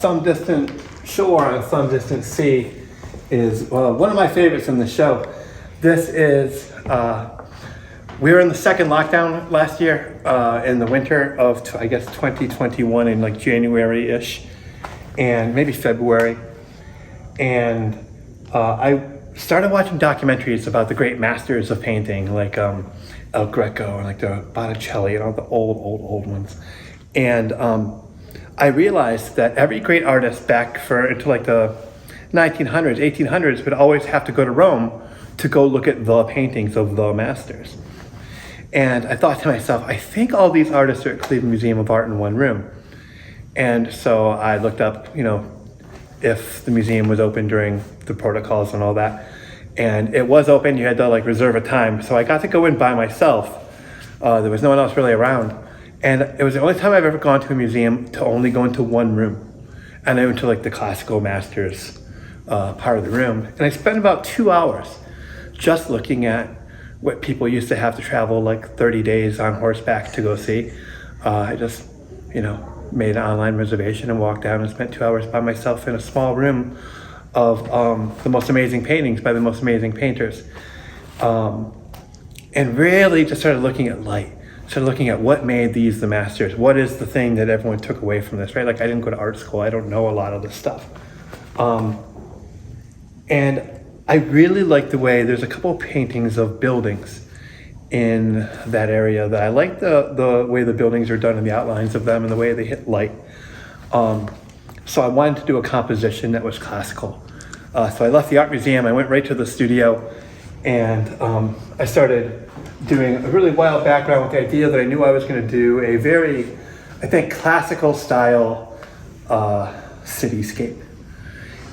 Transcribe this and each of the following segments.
Some Distant Shore on Some Distant Sea is one of my favorites in the show. This is, we were in the second lockdown last year in the winter of, I guess, 2021 in like January-ish and maybe February. And I started watching documentaries about the great masters of painting, like El Greco and like the Botticelli and all the old ones. And I realized that every great artist back into like the 1900s, 1800s would always have to go to Rome to go look at the paintings of the masters. And I thought to myself, I think all these artists are at Cleveland Museum of Art in one room. And so I looked up, if the museum was open during the protocols and all that. And it was open, you had to like reserve a time. So I got to go in by myself. There was no one else really around. And it was the only time I've ever gone to a museum to only go into one room. And I went to like the classical masters part of the room. And I spent about 2 hours just looking at what people used to have to travel like 30 days on horseback to go see. I just, made an online reservation and walked down and spent 2 hours by myself in a small room of the most amazing paintings by the most amazing painters. And really just started looking at light. Started looking at what made these the masters. What is the thing that everyone took away from this, right? Like I didn't go to art school. I don't know a lot of this stuff. And I really like the way there's a couple of paintings of buildings in that area that I like the way the buildings are done and the outlines of them and the way they hit light. So I wanted to do a composition that was classical. So I left the art museum, I went right to the studio, and I started doing a really wild background with the idea that I knew I was going to do a very, I think, classical style cityscape.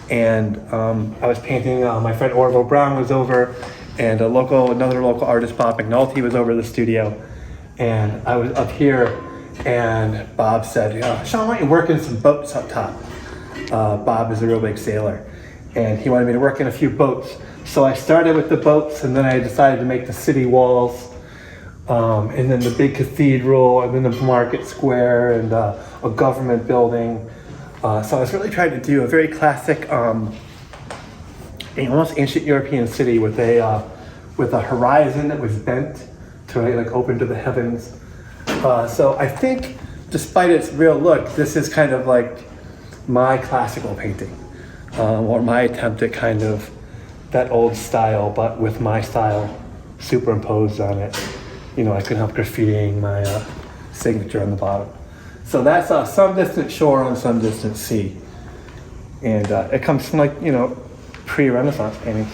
And I was painting, my friend Orville Brown was over, and another local artist, Bob McNulty, was over the studio. And I was up here, and Bob said, Sean, why don't you work in some boats up top? Bob is a real big sailor, and he wanted me to work in a few boats. So I started with the boats, and then I decided to make the city walls, and then the big cathedral, and then the market square, and a government building. So I was really trying to do a very classic, almost ancient European city with a horizon that was bent to like open to the heavens. So I think, despite its real look, this is kind of like my classical painting, or my attempt at kind of that old style, but with my style superimposed on it. I couldn't help graffitiing my signature on the bottom. So that's Some Distant Shore on Some Distant Sea. And it comes from like, pre-Renaissance paintings.